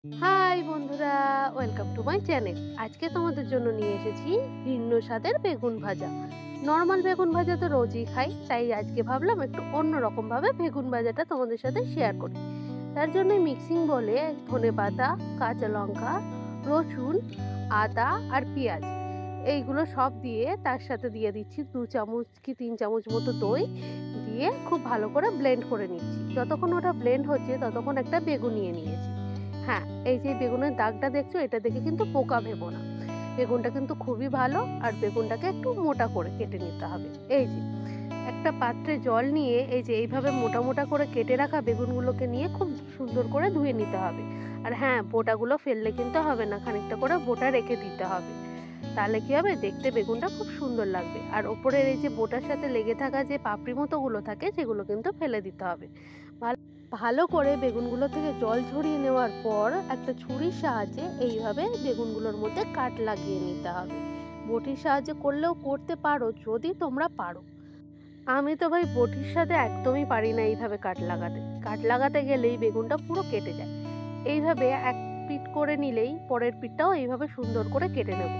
High বন্ধুরা, welcome to my channel. আজকে তোমাদের জন্য নিয়ে এসেছি ভিন্ন স্বাদের বেগুন ভাজা। নর্মাল বেগুন ভাজা তো রোজই খাই, তাই আজকে ভাবলাম একটু অন্যরকম ভাবে বেগুন ভাজাটা তোমাদের সাথে শেয়ার করি। তার জন্য মিক্সিং বলে ধনেপাতা, কাঁচা লঙ্কা, রসুন, আদা আর পেঁয়াজ এইগুলো সব দিয়ে তার সাথে দিয়ে দিচ্ছি 2 চামচ কি 3 চামচ মতো দই দিয়ে খুব ভালো করে ব্লেন্ড করে নিচ্ছি। যতক্ষণ ওটা ব্লেন্ড হচ্ছে ততক্ষণ একটা বেগুন নিয়ে নিয়েছি। হ্যাঁ, এই যে বেগুনের দাগটা দেখছো, এটা দেখে কিন্তু পোকা ভেবো না। বেগুনটা কিন্তু খুবই ভালো, আর বেগুনটাকে একটু মোটা করে কেটে নিতে হবে। এই যে একটা পাত্রে জল নিয়ে এই যে এইভাবে মোটা মোটা করে কেটে রাখা বেগুনগুলোকে নিয়ে খুব সুন্দর করে ধুয়ে নিতে হবে। আর হ্যাঁ, বোটাগুলো ফেললে কিন্তু হবে না, খানিকটা করে বোটা রেখে দিতে হবে। তাহলে কি হবে, দেখতে বেগুনটা খুব সুন্দর লাগবে। আর ওপরের এই যে বোটার সাথে লেগে থাকা যে পাপড়ি মতোগুলো থাকে সেগুলো কিন্তু ফেলে দিতে হবে। ভালো করে বেগুনগুলো থেকে জল ঝরিয়ে নেওয়ার পর একটা ছুরির সাহায্যে এইভাবে বেগুনগুলোর মধ্যে কাট লাগিয়ে নিতে হবে। বটির সাহায্যে করলেও করতে পারো যদি তোমরা পারো। আমি তো ভাই বটির সাথে একদমই পারি না এইভাবে কাট লাগাতে। কাট লাগাতে গেলেই বেগুনটা পুরো কেটে যায়। এইভাবে এক পিঠ করে নিলেই পরের পিঠটাও এইভাবে সুন্দর করে কেটে নেব।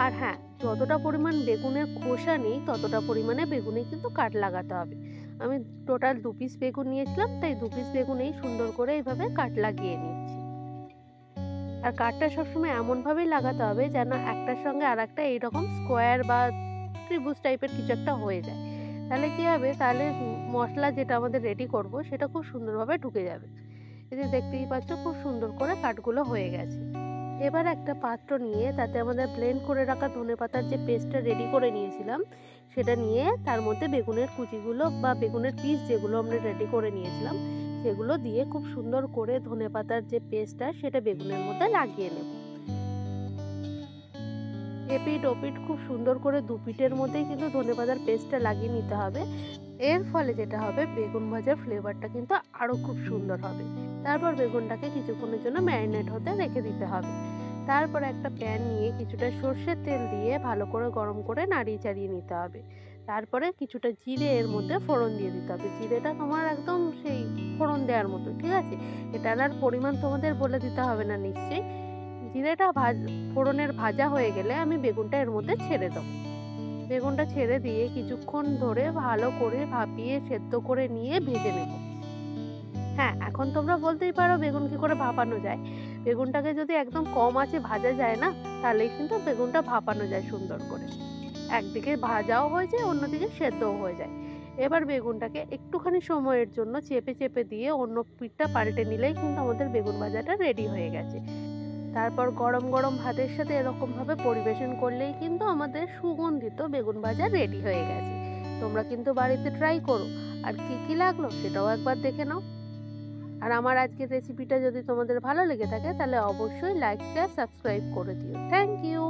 আর হ্যাঁ, যতটা পরিমাণ বেগুনের খোসা নেই ততটা পরিমাণে বেগুনে কিন্তু কাট লাগাতে হবে। আমি টোটাল 2 পিস বেগুন নিয়েছিলাম, তাই 2 পিস বেগুনেই সুন্দর করে এইভাবে কাট লাগিয়ে নিচ্ছি। আর কাটটা সবসময় এমনভাবেই লাগাতে হবে যেন একটার সঙ্গে আর একটা এইরকম স্কোয়ার বা ত্রিভুজ টাইপের কিছু একটা হয়ে যায়। তাহলে কি হবে, তাহলে মশলা যেটা আমাদের রেডি করব সেটা খুব সুন্দরভাবে ঢুকে যাবে। এই যে দেখতেই পাচ্ছ, খুব সুন্দর করে কাটগুলো হয়ে গেছে। এবার একটা পাত্র নিয়ে তাতে আমাদের ব্লেন্ড করে রাখা ধনেপাতার যে পেস্টটা রেডি করে নিয়েছিলাম সেটা নিয়ে তার মধ্যে বেগুনের কুচিগুলো বা বেগুনের পিস যেগুলো আমরা রেডি করে নিয়েছিলাম সেগুলো দিয়ে খুব সুন্দর করে ধনেপাতার যে পেস্টটা সেটা বেগুনের মধ্যে লাগিয়ে নেব। এপিঠ ওপিঠ খুব সুন্দর করে দুপিঠের মধ্যেই কিন্তু ধনেপাতার পেস্টটা লাগিয়ে নিতে হবে। এর ফলে যেটা হবে, বেগুন ভাজার ফ্লেভারটা কিন্তু আরও খুব সুন্দর হবে। তারপর বেগুনটাকে কিছুক্ষণের জন্য ম্যারিনেট হতে রেখে দিতে হবে। তারপর একটা প্যান নিয়ে কিছুটা সর্ষের তেল দিয়ে ভালো করে গরম করে নাড়িয়ে চাড়িয়ে নিতে হবে। তারপরে কিছুটা জিরে এর মধ্যে ফোড়ন দিয়ে দিতে হবে। জিরেটা তোমার একদম সেই ফোড়ন দেওয়ার মতো, ঠিক আছে? এটার আর পরিমাণ তোমাদের বলে দিতে হবে না নিশ্চয়ই। জিরেটা ফোড়নের ভাজা হয়ে গেলে আমি বেগুনটা এর মধ্যে ছেড়ে দেবো। বেগুনটা ছেড়ে দিয়ে কিছুক্ষণ ধরে ভালো করে ভাপিয়ে সেদ্ধ করে নিয়ে ভেজে নেব। হ্যাঁ, এখন তোমরা বলতেই পারো বেগুন কি করে ভাপানো যায়। বেগুনটাকে যদি একদম কম আঁচে ভাজা যায় না, তাহলেই কিন্তু বেগুনটা ভাপানো যায় সুন্দর করে। একদিকে ভাজাও হয়ে যায়, অন্যদিকে সেদ্ধও হয়ে যায়। এবার বেগুনটাকে একটুখানি সময়ের জন্য চেপে চেপে দিয়ে অন্য পিঠটা পাল্টে নিলেই কিন্তু আমাদের বেগুন ভাজাটা রেডি হয়ে গেছে। তারপর গরম গরম ভাতের সাথে এরকমভাবে পরিবেশন করলেই কিন্তু আমাদের সুগন্ধিত বেগুন ভাজা রেডি হয়ে গেছে। তোমরা কিন্তু বাড়িতে ট্রাই করো। আর কি কি লাগলো সেটাও একবার দেখে নাও। আর আমার আজকের রেসিপিটা যদি তোমাদের ভালো লেগে থাকে তাহলে অবশ্যই লাইক শেয়ার সাবস্ক্রাইব করে দিও। Thank you.